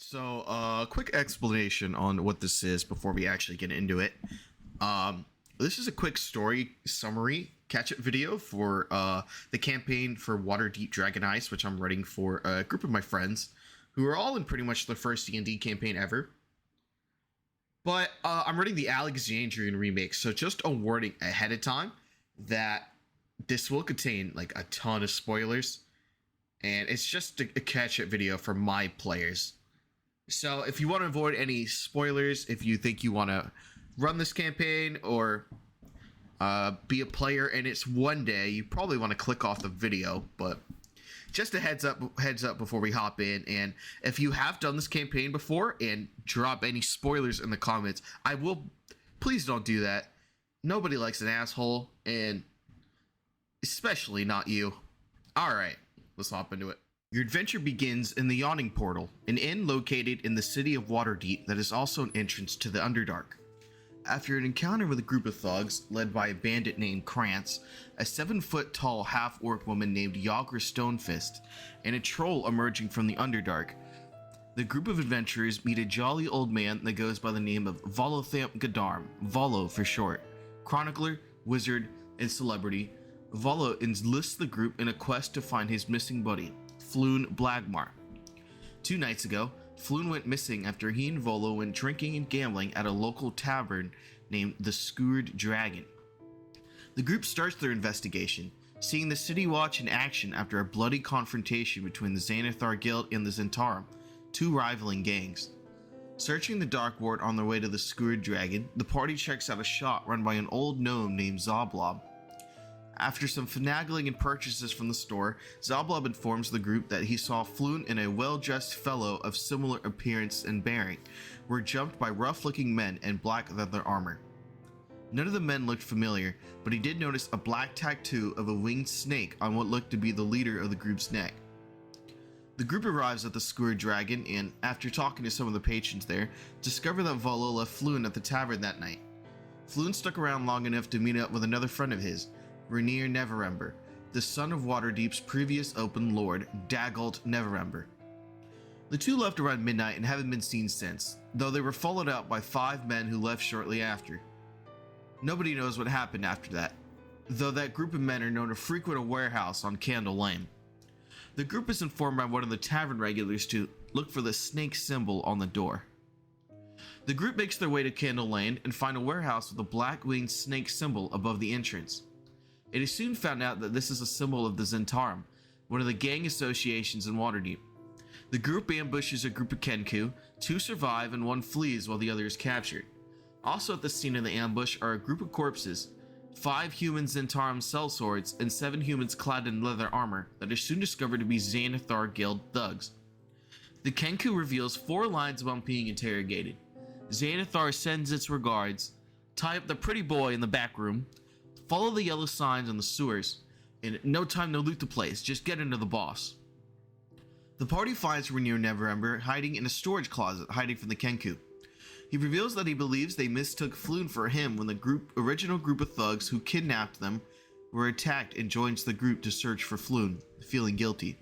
So quick explanation on what this is before we actually get into it. This is a quick story summary catch-up video for the campaign for Waterdeep Dragon Heist, which I'm running for a group of my friends who are all in pretty much the first D&D campaign ever. But I'm running the Alexandrian remake, so just a warning ahead of time that this will contain like a ton of spoilers, and it's just a catch-up video for my players. So if you want to avoid any spoilers, if you think you want to run this campaign or be a player and it's one day, you probably want to click off the video. But just a heads up before we hop in. And if you have done this campaign before and drop any spoilers in the comments, please don't do that. Nobody likes an asshole, and especially not you. All right, let's hop into it. Your adventure begins in the Yawning Portal, an inn located in the city of Waterdeep that is also an entrance to the Underdark. After an encounter with a group of thugs led by a bandit named Krantz, a 7-foot-tall half-orc woman named Yagra Stonefist, and a troll emerging from the Underdark, the group of adventurers meet a jolly old man that goes by the name of Volothamp Gadarm, Volo for short. Chronicler, wizard, and celebrity, Volo enlists the group in a quest to find his missing buddy, Floon Blagmar. 2 nights ago, Floon went missing after he and Volo went drinking and gambling at a local tavern named the Skewered Dragon. The group starts their investigation, seeing the City Watch in action after a bloody confrontation between the Xanathar Guild and the Zentarum, 2 rivaling gangs. Searching the Dark Ward on their way to the Skewered Dragon, the party checks out a shop run by an old gnome named Zoblob. After some finagling and purchases from the store, Zoblob informs the group that he saw Floon and a well-dressed fellow of similar appearance and bearing were jumped by rough-looking men in black leather armor. None of the men looked familiar, but he did notice a black tattoo of a winged snake on what looked to be the leader of the group's neck. The group arrives at the Skewered Dragon and, after talking to some of the patrons there, discover that Volo left Floon at the tavern that night. Floon stuck around long enough to meet up with another friend of his, Rainier Neverember, the son of Waterdeep's previous open lord, Daggalt Neverember. The two left around midnight and haven't been seen since, though they were followed out by 5 men who left shortly after. Nobody knows what happened after that, though that group of men are known to frequent a warehouse on Candle Lane. The group is informed by one of the tavern regulars to look for the snake symbol on the door. The group makes their way to Candle Lane and find a warehouse with a black-winged snake symbol above the entrance. It is soon found out that this is a symbol of the Zentarum, one of the gang associations in Waterdeep. The group ambushes a group of Kenku, 2 survive and 1 flees while the other is captured. Also at the scene of the ambush are a group of corpses, 5 human Zentarum sellswords and 7 humans clad in leather armor that are soon discovered to be Xanathar Guild thugs. The Kenku reveals 4 lines about being interrogated. Xanathar sends its regards, tie up the pretty boy in the back room, follow the yellow signs on the sewers, and no time to loot the place, just get into the boss. The party finds Rainier Neverember hiding in a storage closet, hiding from the Kenku. He reveals that he believes they mistook Floon for him when the original group of thugs who kidnapped them were attacked, and joins the group to search for Floon, feeling guilty.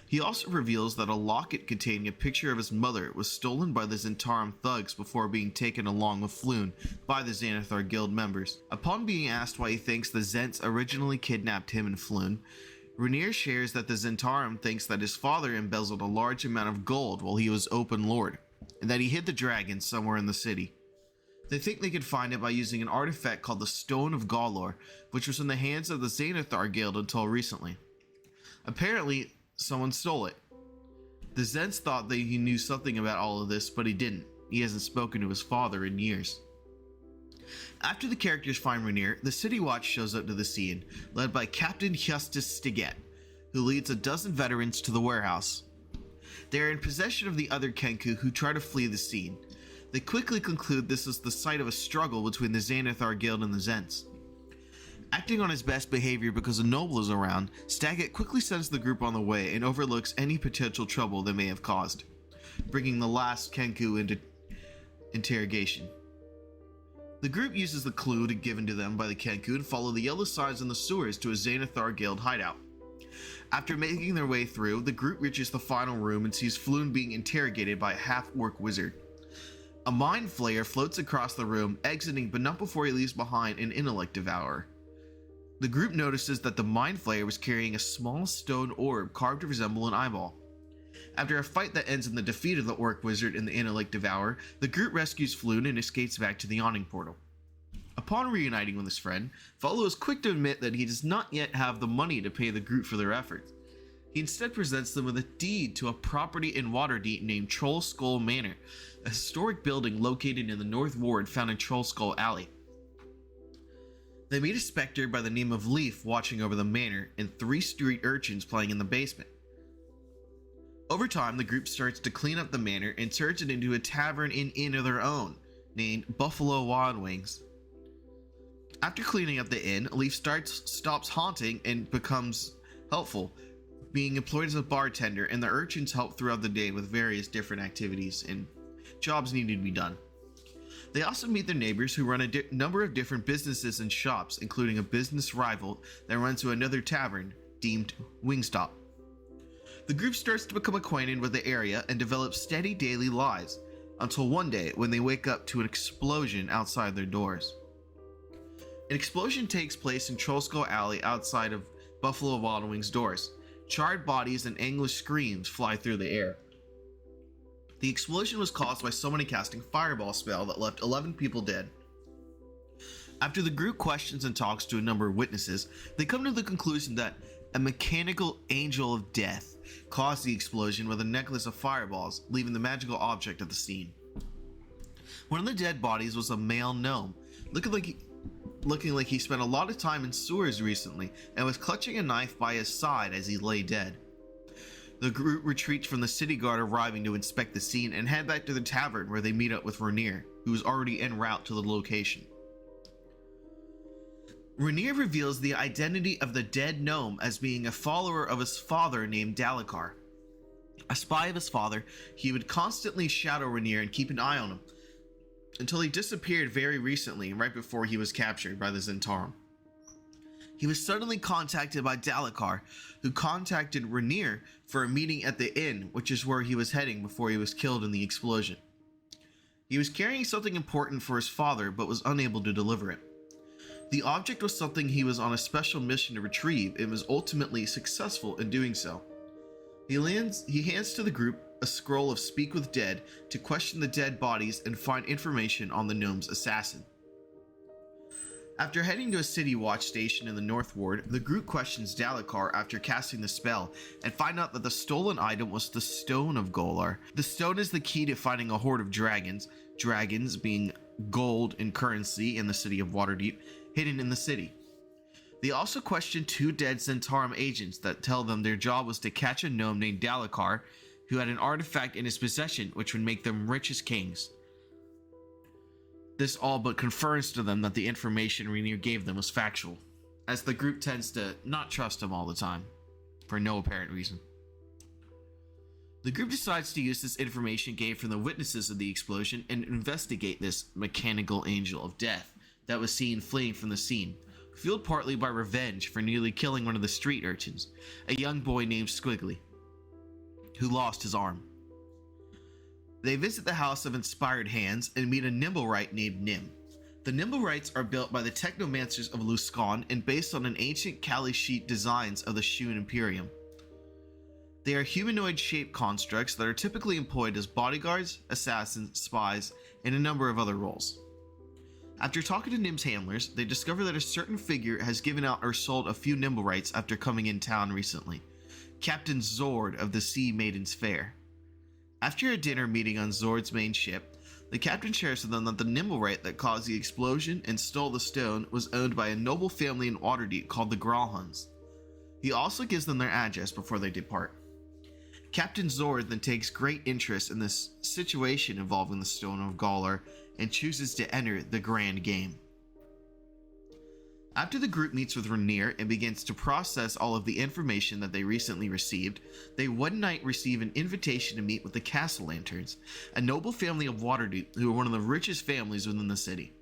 He also reveals that a locket containing a picture of his mother was stolen by the Zentarum thugs before being taken along with Floon by the Xanathar Guild members. Upon being asked why he thinks the Zents originally kidnapped him and Floon, Rainier shares that the Zentarum thinks that his father embezzled a large amount of gold while he was open lord, and that he hid the dragon somewhere in the city. They think they could find it by using an artifact called the Stone of Galor, which was in the hands of the Xanathar Guild until recently. Apparently, someone stole it. The Zents thought that he knew something about all of this, but he didn't. He hasn't spoken to his father in years. After the characters find Rainier, the City Watch shows up to the scene, led by Captain Justus Stiget, who leads a dozen veterans to the warehouse. They are in possession of the other Kenku who try to flee the scene. They quickly conclude this is the site of a struggle between the Xanathar Guild and the Zents. Acting on his best behavior because a noble is around, Staggett quickly sends the group on the way and overlooks any potential trouble they may have caused, bringing the last Kenku into interrogation. The group uses the clue given to them by the Kenku and follow the yellow signs in the sewers to a Xanathar Guild hideout. After making their way through, the group reaches the final room and sees Floon being interrogated by a half-orc wizard. A mind flayer floats across the room, exiting but not before he leaves behind an intellect devourer. The group notices that the mind flayer was carrying a small stone orb carved to resemble an eyeball. After a fight that ends in the defeat of the orc wizard and the intellect devourer, the group rescues Floon and escapes back to the yawning portal. Upon reuniting with his friend, Follow is quick to admit that he does not yet have the money to pay the group for their efforts. He instead presents them with a deed to a property in Waterdeep named Troll Skull Manor, a historic building located in the North Ward found in Troll Skull Alley. They meet a specter by the name of Leaf watching over the manor and 3 street urchins playing in the basement. Over time, the group starts to clean up the manor and turns it into a tavern and inn of their own, named Buffalo Wild Wings. After cleaning up the inn, Leaf stops haunting and becomes helpful, being employed as a bartender, and the urchins help throughout the day with various different activities and jobs needed to be done. They also meet their neighbors who run a number of different businesses and shops, including a business rival that runs to another tavern deemed Wingstop. The group starts to become acquainted with the area and develop steady daily lives, until one day when they wake up to an explosion outside their doors. An explosion takes place in Troll Skull Alley outside of Buffalo Wild Wings' doors. Charred bodies and anguished screams fly through the air. The explosion was caused by somebody casting Fireball spell that left 11 people dead. After the group questions and talks to a number of witnesses, they come to the conclusion that a mechanical angel of death caused the explosion with a necklace of fireballs, leaving the magical object at the scene. One of the dead bodies was a male gnome, looking like he spent a lot of time in sewers recently and was clutching a knife by his side as he lay dead. The group retreats from the city guard arriving to inspect the scene and head back to the tavern where they meet up with Rainier, who is already en route to the location. Rainier reveals the identity of the dead gnome as being a follower of his father named Dalekar. A spy of his father, he would constantly shadow Rainier and keep an eye on him, until he disappeared very recently, right before he was captured by the Zentarum. He was suddenly contacted by Dalekar, who contacted Rainier for a meeting at the inn, which is where he was heading before he was killed in the explosion. He was carrying something important for his father, but was unable to deliver it. The object was something he was on a special mission to retrieve and was ultimately successful in doing so. He hands to the group a scroll of Speak with Dead to question the dead bodies and find information on the gnome's assassin. After heading to a city watch station in the North Ward, the group questions Dalekar after casting the spell and find out that the stolen item was the Stone of Golar. The stone is the key to finding a horde of dragons being gold and currency in the city of Waterdeep, hidden in the city. They also question 2 dead Zentarum agents that tell them their job was to catch a gnome named Dalekar, who had an artifact in his possession which would make them rich as kings. This all but confirms to them that the information Rainier gave them was factual, as the group tends to not trust him all the time, for no apparent reason. The group decides to use this information gained from the witnesses of the explosion and investigate this mechanical angel of death that was seen fleeing from the scene, fueled partly by revenge for nearly killing one of the street urchins, a young boy named Squiggly, who lost his arm. They visit the House of Inspired Hands and meet a Nimblewright named Nim. The Nimblewrights are built by the Technomancers of Luskan and based on an ancient Kali sheet designs of the Shun Imperium. They are humanoid-shaped constructs that are typically employed as bodyguards, assassins, spies, and a number of other roles. After talking to Nim's handlers, they discover that a certain figure has given out or sold a few Nimblewrights after coming in town recently, Captain Zord of the Sea Maiden's Fair. After a dinner meeting on Zord's main ship, the captain shares with them that the Nimblewright that caused the explosion and stole the stone was owned by a noble family in Waterdeep called the Gralhuns. He also gives them their address before they depart. Captain Zord then takes great interest in this situation involving the Stone of Galar and chooses to enter the grand game. After the group meets with Rainier and begins to process all of the information that they recently received, they one night receive an invitation to meet with the Castle Lanterns, a noble family of Waterdeep who are one of the richest families within the city.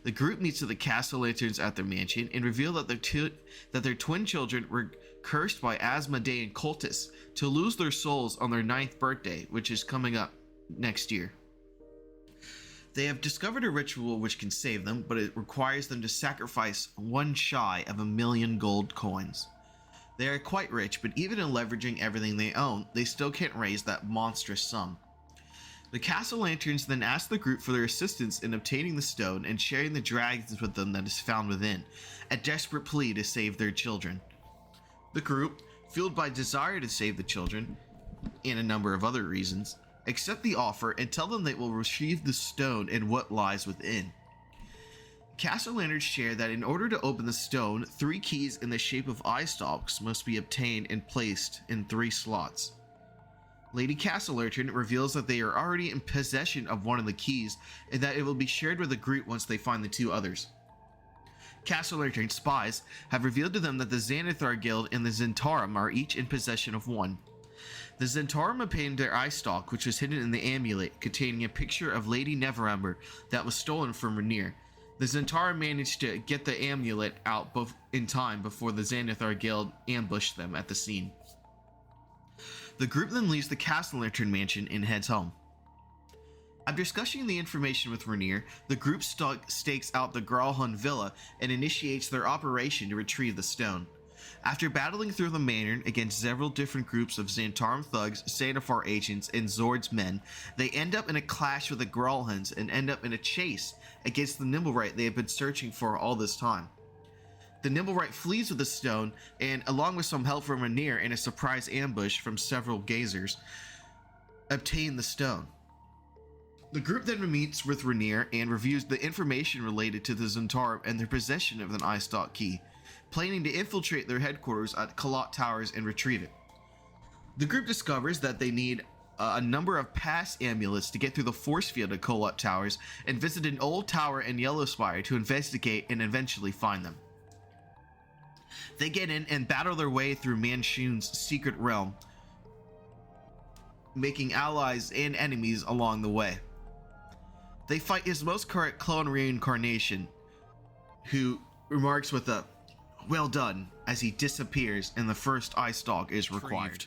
The group meets with the Castle Lanterns at their mansion and reveal that their twin children were cursed by Asmodean cultists to lose their souls on their 9th birthday, which is coming up next year. They have discovered a ritual which can save them, but it requires them to sacrifice one shy of 1,000,000 gold coins. They are quite rich, but even in leveraging everything they own, they still can't raise that monstrous sum. The Castle Lanterns then ask the group for their assistance in obtaining the stone and sharing the dragons with them that is found within, a desperate plea to save their children. The group, fueled by desire to save the children, and a number of other reasons, accept the offer and tell them they will retrieve the stone and what lies within. Castle Lanterns share that in order to open the stone, 3 keys in the shape of eye stalks must be obtained and placed in 3 slots. Lady Castle Lantern reveals that they are already in possession of one of the keys and that it will be shared with the group once they find the 2 others. Castle Lantern spies have revealed to them that the Xanathar Guild and the Zentarum are each in possession of one. The Zentarum obtained their eye stalk, which was hidden in the amulet containing a picture of Lady Neverember that was stolen from Rainier. The Zentarum managed to get the amulet out in time before the Xanathar Guild ambushed them at the scene. The group then leaves the Castle Lantern mansion and heads home. After discussing the information with Rainier, the group stakes out the Gralhund Villa and initiates their operation to retrieve the stone. After battling through the manor against several different groups of Xantarum thugs, Sanafar agents, and Zord's men, they end up in a clash with the Gralhunds and end up in a chase against the Nimblewright they have been searching for all this time. The Nimblewright flees with the stone, and along with some help from Rainier and a surprise ambush from several gazers, obtain the stone. The group then meets with Rainier and reviews the information related to the Zentarum and their possession of an eye stalk key, planning to infiltrate their headquarters at Kalot Towers and retrieve it. The group discovers that they need a number of pass amulets to get through the force field at Kalot Towers and visit an old tower in Yellowspire to investigate and eventually find them. They get in and battle their way through Manshun's secret realm, making allies and enemies along the way. They fight his most correct clone reincarnation, who remarks with a "well done" as he disappears and the first eye stalk is required.